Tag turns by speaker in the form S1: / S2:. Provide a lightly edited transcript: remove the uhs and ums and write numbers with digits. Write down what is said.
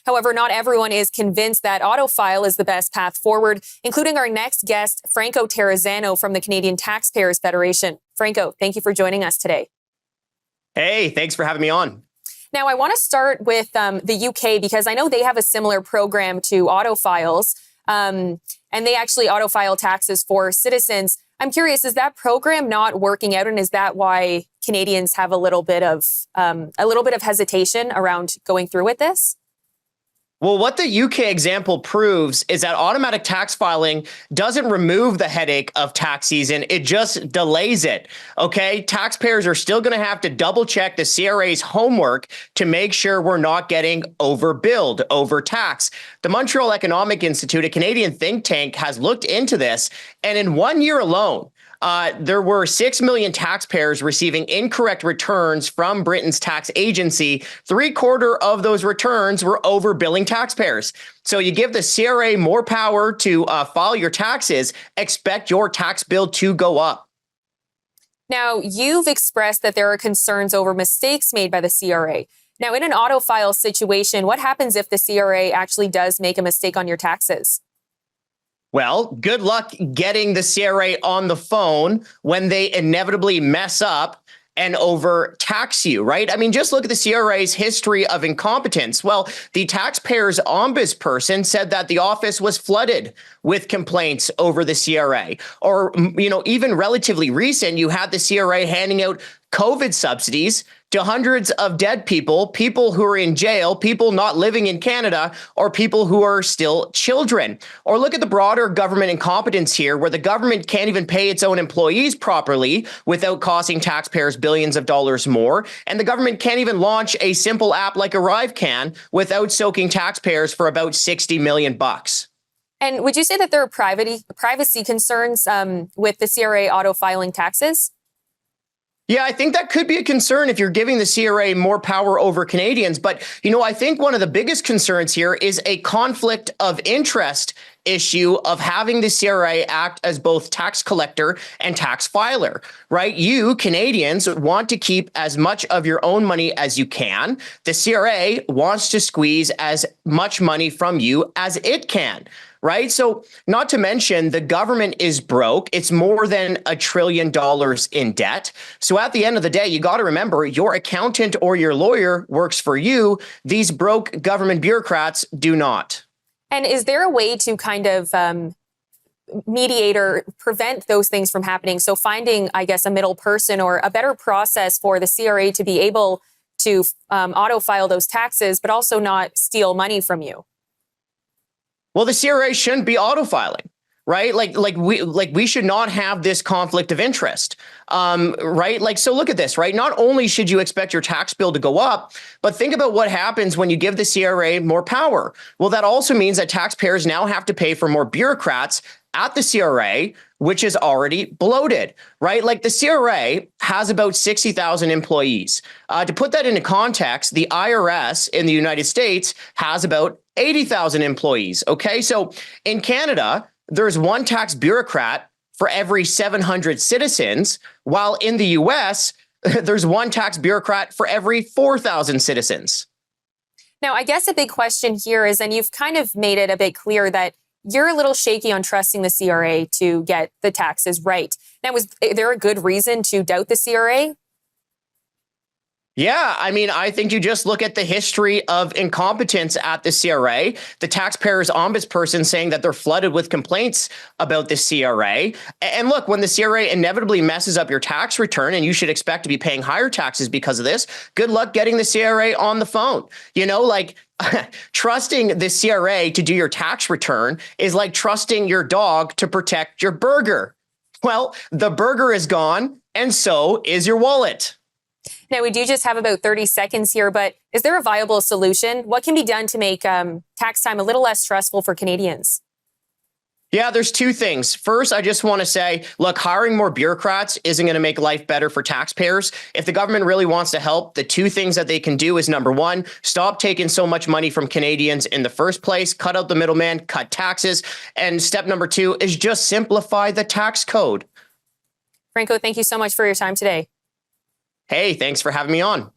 S1: However, not everyone is convinced that autofile is the best path forward, including our next guest, Franco Terrazzano from the Canadian Taxpayers Federation. Franco, thank you for joining us today.
S2: Hey, thanks for having me on.
S1: Now, I want to start with the UK because I know they have a similar program to autofiles, and they actually autofile taxes for citizens. I'm curious, is that program not working out, and is that why Canadians have a little bit of hesitation around going through with this?
S2: Well, what the UK example proves is that automatic tax filing doesn't remove the headache of tax season. It just delays it. Okay. Taxpayers are still going to have to double check the CRA's homework to make sure we're not getting overbilled, overtaxed. The Montreal Economic Institute, a Canadian think tank, has looked into this. And in 1 year alone, there were 6 million taxpayers receiving incorrect returns from Britain's tax agency. 3/4 of those returns were overbilling taxpayers. So you give the CRA more power to file your taxes, expect your tax bill to go up.
S1: Now, you've expressed that there are concerns over mistakes made by the CRA. Now, in an autofile situation, what happens if the CRA actually does make a mistake on your taxes?
S2: Well, good luck getting the CRA on the phone when they inevitably mess up and overtax you, right? I mean, just look at the CRA's history of incompetence. Well, the Taxpayers Ombudsperson said that the office was flooded with complaints over the CRA. Or, even relatively recent, you had the CRA handing out COVID subsidies to hundreds of dead people, people who are in jail, people not living in Canada, or people who are still children. Or look at the broader government incompetence here, where the government can't even pay its own employees properly without costing taxpayers billions of dollars more. And the government can't even launch a simple app like Arrive can without soaking taxpayers for about $60 million.
S1: And would you say that there are privacy concerns with the CRA auto-filing taxes?
S2: Yeah, I think that could be a concern if you're giving the CRA more power over Canadians. But, I think one of the biggest concerns here is a conflict of interest issue of having the CRA act as both tax collector and tax filer, right? You Canadians want to keep as much of your own money as you can. The CRA wants to squeeze as much money from you as it can. Right. So not to mention the government is broke. It's more than $1 trillion in debt. So at the end of the day, you got to remember your accountant or your lawyer works for you. These broke government bureaucrats do not.
S1: And is there a way to kind of mediate or prevent those things from happening? So finding, I guess, a middle person or a better process for the CRA to be able to auto-file those taxes, but also not steal money from you?
S2: Well, the CRA shouldn't be auto-filing, right? We should not have this conflict of interest, right? So look at this, right? Not only should you expect your tax bill to go up, but think about what happens when you give the CRA more power. Well, that also means that taxpayers now have to pay for more bureaucrats at the CRA, which is already bloated, right? Like the CRA has about 60,000 employees. To put that into context, the IRS in the United States has about 80,000 employees. Okay. So in Canada, there's one tax bureaucrat for every 700 citizens, while in the US, there's one tax bureaucrat for every 4,000 citizens.
S1: Now, I guess a big question here is, and you've kind of made it a bit clear that you're a little shaky on trusting the CRA to get the taxes right. Now, was there a good reason to doubt the CRA?
S2: Yeah, I mean, I think you just look at the history of incompetence at the CRA, the Taxpayers Ombudsperson saying that they're flooded with complaints about the CRA. And look, when the CRA inevitably messes up your tax return and you should expect to be paying higher taxes because of this, good luck getting the CRA on the phone. Trusting the CRA to do your tax return is like trusting your dog to protect your burger. Well, the burger is gone, and so is your wallet.
S1: Now, we do just have about 30 seconds here, but is there a viable solution? What can be done to make tax time a little less stressful for Canadians?
S2: Yeah, there's two things. First, I just want to say, look, hiring more bureaucrats isn't going to make life better for taxpayers. If the government really wants to help, the two things that they can do is, number one, stop taking so much money from Canadians in the first place, cut out the middleman, cut taxes. And step number two is just simplify the tax code.
S1: Franco, thank you so much for your time today.
S2: Hey, thanks for having me on.